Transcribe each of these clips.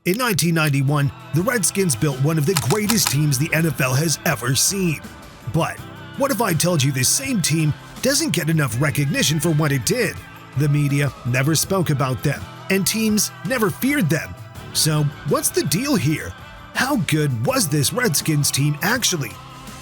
In 1991, the Redskins built one of the greatest teams the NFL has ever seen. But what if I told you this same team doesn't get enough recognition for what it did? The media never spoke about them, and teams never feared them. So what's the deal here? How good was this Redskins team actually?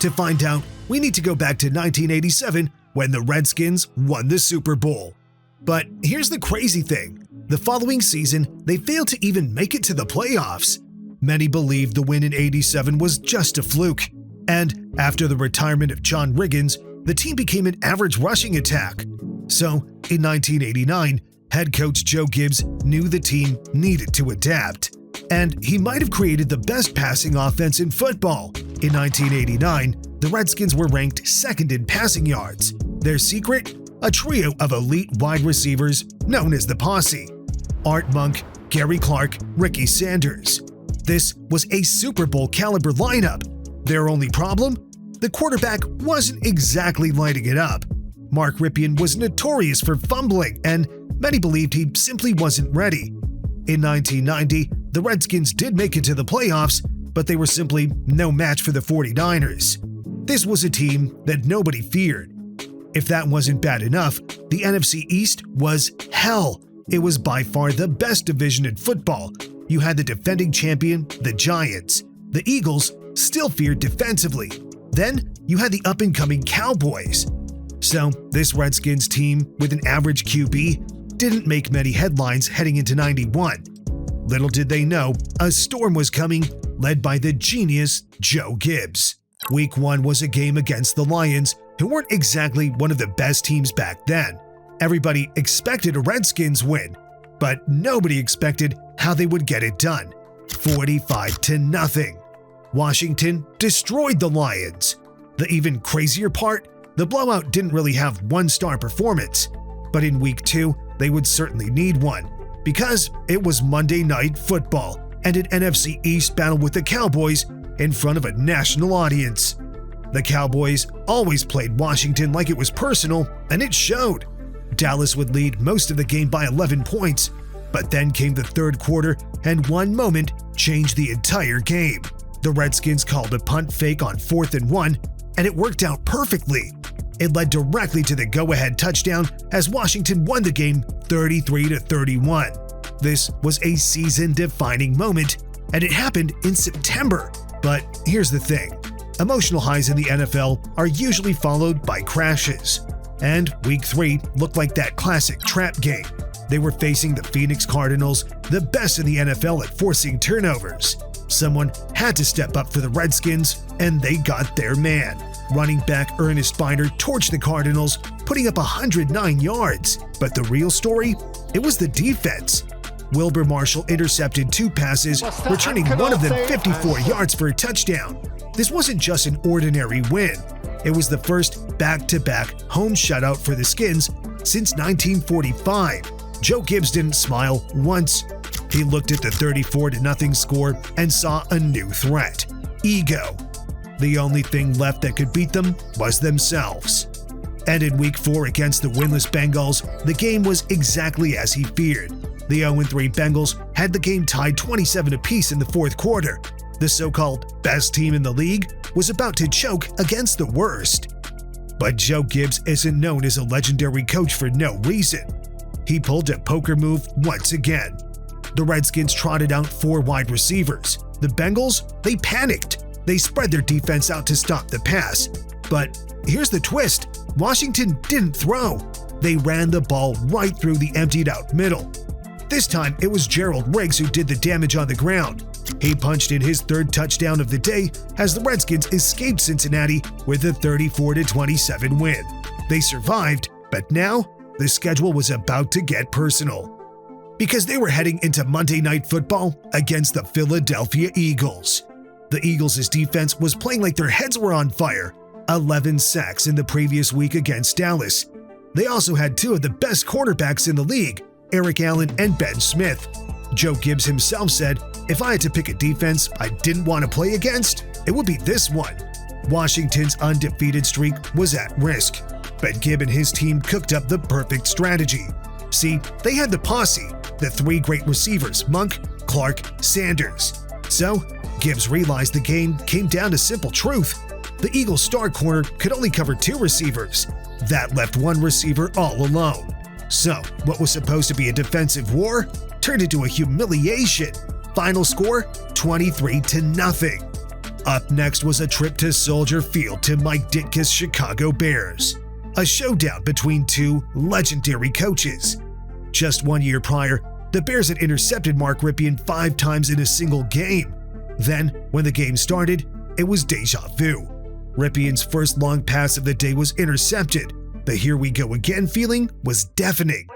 To find out, we need to go back to 1987 when the Redskins won the Super Bowl. But here's the crazy thing. The following season, they failed to even make it to the playoffs. Many believed the win in '87 was just a fluke. And after the retirement of John Riggins, the team became an average rushing attack. So, in 1989, head coach Joe Gibbs knew the team needed to adapt. And he might have created the best passing offense in football. In 1989, the Redskins were ranked second in passing yards. Their secret? A trio of elite wide receivers known as the Posse: Art Monk, Gary Clark, Ricky Sanders. This was a Super Bowl caliber lineup. Their only problem? The quarterback wasn't exactly lighting it up. Mark Rypien was notorious for fumbling, and many believed he simply wasn't ready. In 1990, the Redskins did make it to the playoffs, but they were simply no match for the 49ers. This was a team that nobody feared. If that wasn't bad enough, the NFC East was hell. It was by far the best division in football. You had the defending champion, the Giants. The Eagles still feared defensively. Then you had the up-and-coming Cowboys. So this Redskins team, with an average QB, didn't make many headlines heading into '91. Little did they know, a storm was coming, led by the genius Joe Gibbs. Week 1 was a game against the Lions, who weren't exactly one of the best teams back then. Everybody expected a Redskins win, but nobody expected how they would get it done. 45-0. Washington destroyed the Lions. The even crazier part? The blowout didn't really have one-star performance. But in Week 2, they would certainly need one, because it was Monday Night Football and an NFC East battle with the Cowboys in front of a national audience. The Cowboys always played Washington like it was personal, and it showed. Dallas would lead most of the game by 11 points, but then came the third quarter, and one moment changed the entire game. The Redskins called a punt fake on 4th and 1, and it worked out perfectly. It led directly to the go-ahead touchdown as Washington won the game 33-31. This was a season-defining moment, and it happened in September. But here's the thing. Emotional highs in the NFL are usually followed by crashes. And Week 3 looked like that classic trap game. They were facing the Phoenix Cardinals, the best in the NFL at forcing turnovers. Someone had to step up for the Redskins, and they got their man. Running back Ernest Biner torched the Cardinals, putting up 109 yards. But the real story? It was the defense. Wilbur Marshall intercepted 2 passes, returning one of them 54 yards for a touchdown. This wasn't just an ordinary win. It was the first back-to-back home shutout for the Skins since 1945. Joe Gibbs didn't smile once. He looked at the 34-0 score and saw a new threat: ego. The only thing left that could beat them was themselves. And in Week 4 against the winless Bengals, the game was exactly as he feared. The 0-3 Bengals had the game tied 27 apiece in the fourth quarter. The so-called best team in the league was about to choke against the worst. But Joe Gibbs isn't known as a legendary coach for no reason. He pulled a poker move once again. The Redskins trotted out 4 wide receivers. The Bengals, they panicked. They spread their defense out to stop the pass. But here's the twist. Washington didn't throw. They ran the ball right through the emptied-out middle. This time, it was Gerald Riggs who did the damage on the ground. He punched in his 3rd touchdown of the day as the Redskins escaped Cincinnati with a 34-27 win. They survived, but now the schedule was about to get personal. Because they were heading into Monday Night Football against the Philadelphia Eagles. The Eagles' defense was playing like their heads were on fire. 11 sacks in the previous week against Dallas. They also had 2 of the best quarterbacks in the league, Eric Allen and Ben Smith. Joe Gibbs himself said, "If I had to pick a defense I didn't want to play against, it would be this one." Washington's undefeated streak was at risk, but Gibb and his team cooked up the perfect strategy. See, they had the posse, the 3 great receivers, Monk, Clark, Sanders. So, Gibbs realized the game came down to simple truth. The Eagles' star corner could only cover 2 receivers. That left one receiver all alone. So, what was supposed to be a defensive war turned into a humiliation. Final score, 23-0. Up next was a trip to Soldier Field to Mike Ditka's Chicago Bears. A showdown between 2 legendary coaches. Just 1 year prior, the Bears had intercepted Mark Rypien 5 times in a single game. Then, when the game started, it was deja vu. Rypien's first long pass of the day was intercepted. The here we go again feeling was deafening.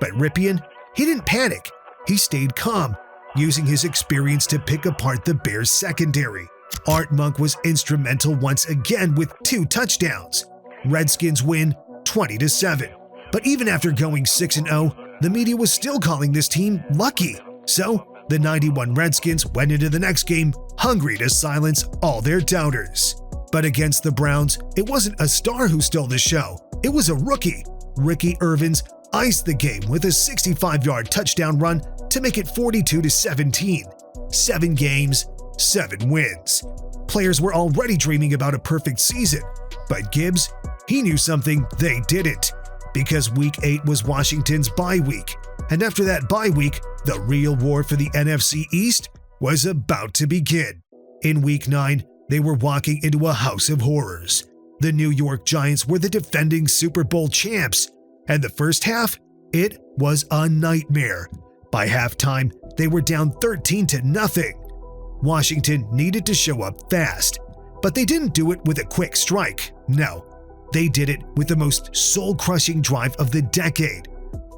But Rypien, he didn't panic. He stayed calm, using his experience to pick apart the Bears' secondary. Art Monk was instrumental once again with 2 touchdowns. Redskins win 20-7. But even after going 6-0, the media was still calling this team lucky. So, the 91 Redskins went into the next game hungry to silence all their doubters. But against the Browns, it wasn't a star who stole the show. It was a rookie. Ricky Irvins iced the game with a 65-yard touchdown run to make it 42-17. 7 games, 7 wins. Players were already dreaming about a perfect season. But Gibbs, he knew something they didn't. Because Week 8 was Washington's bye week. And after that bye week, the real war for the NFC East was about to begin. In Week 9, they were walking into a house of horrors. The New York Giants were the defending Super Bowl champs, and the first half, it was a nightmare. By halftime, they were down 13-0. Washington needed to show up fast, but they didn't do it with a quick strike. No, they did it with the most soul-crushing drive of the decade.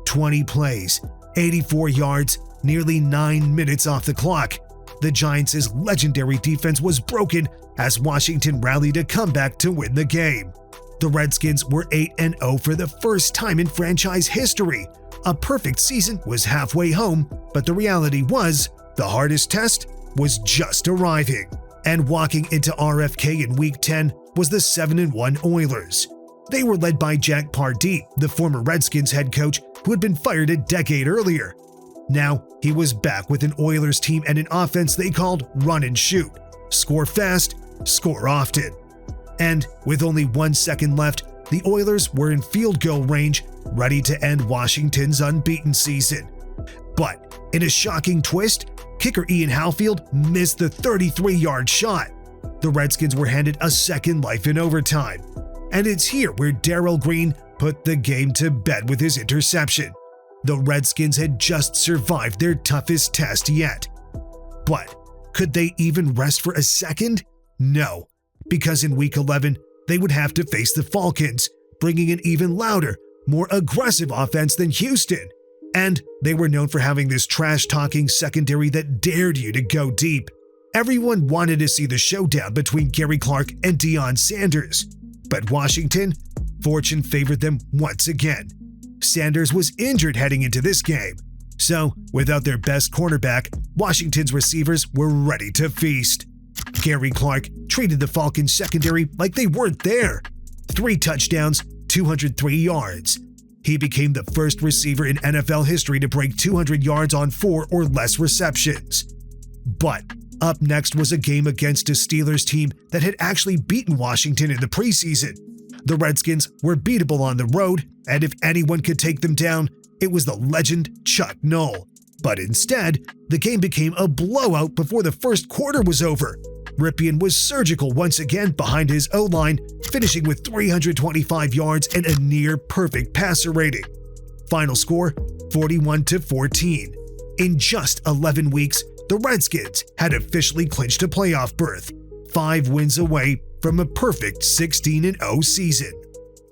20 plays, 84 yards, nearly 9 minutes off the clock. The Giants' legendary defense was broken as Washington rallied a comeback to win the game. The Redskins were 8-0 for the first time in franchise history. A perfect season was halfway home, but the reality was the hardest test was just arriving. And walking into RFK in Week 10 was the 7-1 Oilers. They were led by Jack Pardee, the former Redskins head coach who had been fired a decade earlier. Now, he was back with an Oilers team and an offense they called run and shoot. Score fast, score often. And with only 1 second left, the Oilers were in field goal range, ready to end Washington's unbeaten season. But in a shocking twist, kicker Ian Howfield missed the 33-yard shot. The Redskins were handed a second life in overtime. And it's here where Darrell Green put the game to bed with his interception. The Redskins had just survived their toughest test yet. But could they even rest for a second? No, because in Week 11, they would have to face the Falcons, bringing an even louder, more aggressive offense than Houston. And they were known for having this trash-talking secondary that dared you to go deep. Everyone wanted to see the showdown between Gary Clark and Deion Sanders. But Washington, fortune favored them once again. Sanders was injured heading into this game. So, without their best cornerback, Washington's receivers were ready to feast. Gary Clark treated the Falcons secondary like they weren't there. 3 touchdowns, 203 yards. He became the first receiver in NFL history to break 200 yards on 4 or less receptions. But up next was a game against a Steelers team that had actually beaten Washington in the preseason. The Redskins were beatable on the road, and if anyone could take them down, it was the legend Chuck Noll. But instead, the game became a blowout before the first quarter was over. Rypien was surgical once again behind his O-line, finishing with 325 yards and a near-perfect passer rating. Final score, 41-14. In just 11 weeks, the Redskins had officially clinched a playoff berth, 5 wins away from a perfect 16-0 season.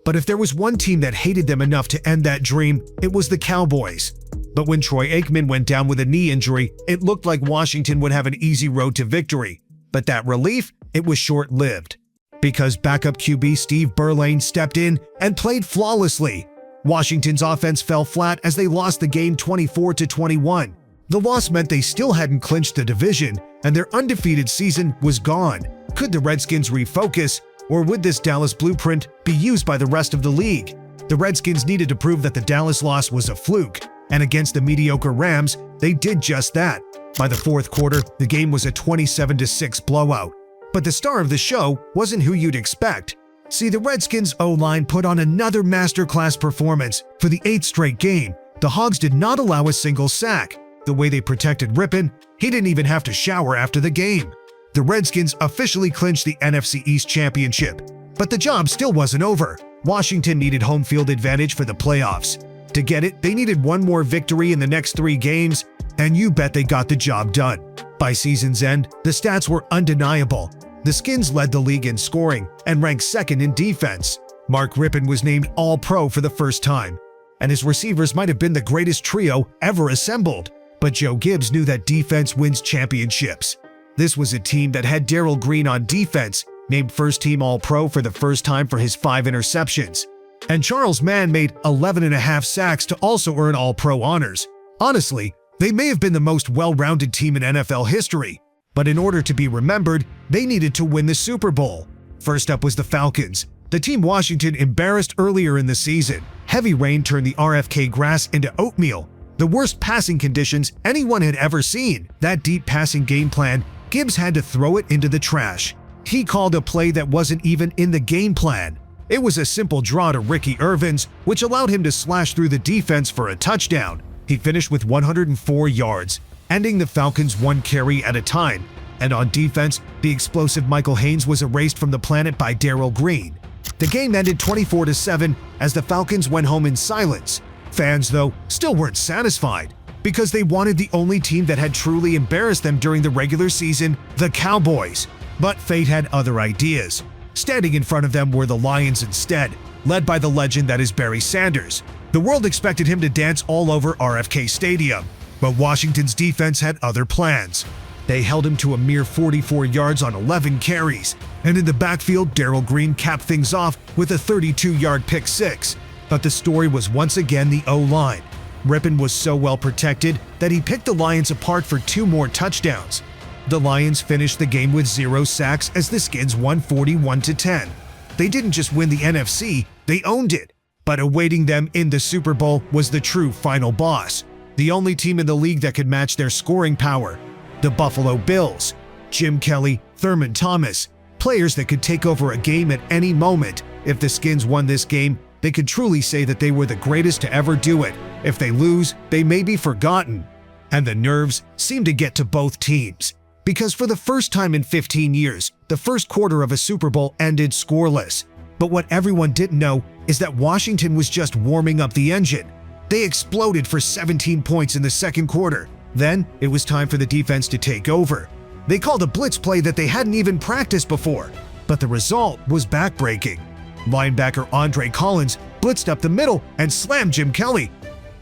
But if there was one team that hated them enough to end that dream, it was the Cowboys. But when Troy Aikman went down with a knee injury, it looked like Washington would have an easy road to victory. But that relief, it was short-lived. Because backup QB Steve Berlane stepped in and played flawlessly. Washington's offense fell flat as they lost the game 24-21. The loss meant they still hadn't clinched the division, and their undefeated season was gone. Could the Redskins refocus, or would this Dallas blueprint be used by the rest of the league? The Redskins needed to prove that the Dallas loss was a fluke, and against the mediocre Rams, they did just that. By the fourth quarter, the game was a 27-6 blowout. But the star of the show wasn't who you'd expect. See, the Redskins' O-line put on another masterclass performance. For the 8th straight game, the Hogs did not allow a single sack. The way they protected Ripon, he didn't even have to shower after the game. The Redskins officially clinched the NFC East Championship. But the job still wasn't over. Washington needed home field advantage for the playoffs. To get it, they needed one more victory in the next 3 games, and you bet they got the job done. By season's end, the stats were undeniable. The Skins led the league in scoring and ranked second in defense. Mark Ripon was named All-Pro for the first time, and his receivers might have been the greatest trio ever assembled. But Joe Gibbs knew that defense wins championships. This was a team that had Darrell Green on defense, named first-team All-Pro for the first time for his 5 interceptions. And Charles Mann made 11.5 sacks to also earn All-Pro honors. Honestly, they may have been the most well-rounded team in NFL history, but in order to be remembered, they needed to win the Super Bowl. First up was the Falcons, the team Washington embarrassed earlier in the season. Heavy rain turned the RFK grass into oatmeal, the worst passing conditions anyone had ever seen. That deep passing game plan, Gibbs had to throw it into the trash. He called a play that wasn't even in the game plan. It was a simple draw to Ricky Irvins, which allowed him to slash through the defense for a touchdown. He finished with 104 yards, ending the Falcons 1 carry at a time. And on defense, the explosive Michael Haynes was erased from the planet by Darrell Green. The game ended 24-7 as the Falcons went home in silence. Fans, though, still weren't satisfied because they wanted the only team that had truly embarrassed them during the regular season, the Cowboys. But fate had other ideas. Standing in front of them were the Lions instead, led by the legend that is Barry Sanders. The world expected him to dance all over RFK Stadium, but Washington's defense had other plans. They held him to a mere 44 yards on 11 carries, and in the backfield, Darrell Green capped things off with a 32-yard pick six. But the story was once again the O-line. Ripon was so well protected that he picked the Lions apart for 2 more touchdowns. The Lions finished the game with 0 sacks as the Skins won 41-10. They didn't just win the NFC, they owned it. But awaiting them in the Super Bowl was the true final boss, the only team in the league that could match their scoring power, the Buffalo Bills. Jim Kelly, Thurman Thomas, players that could take over a game at any moment. If the Skins won this game, they could truly say that they were the greatest to ever do it. If they lose, they may be forgotten. And the nerves seem to get to both teams. Because for the first time in 15 years, the first quarter of a Super Bowl ended scoreless. But what everyone didn't know is that Washington was just warming up the engine. They exploded for 17 points in the second quarter. Then, it was time for the defense to take over. They called a blitz play that they hadn't even practiced before. But the result was backbreaking. Linebacker Andre Collins blitzed up the middle and slammed Jim Kelly.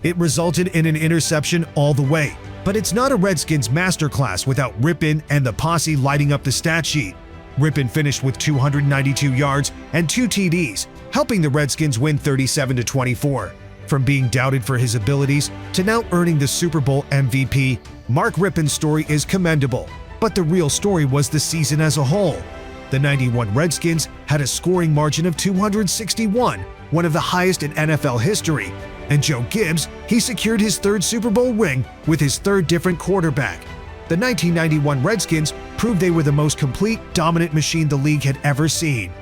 It resulted in an interception all the way. But it's not a Redskins masterclass without Ripon and the posse lighting up the stat sheet. Ripon finished with 292 yards and 2 TDs, helping the Redskins win 37-24. From being doubted for his abilities to now earning the Super Bowl MVP, Mark Ripon's story is commendable. But the real story was the season as a whole. The 91 Redskins had a scoring margin of 261, one of the highest in NFL history. And Joe Gibbs, he secured his 3rd Super Bowl ring with his 3rd different quarterback. The 1991 Redskins proved they were the most complete, dominant machine the league had ever seen.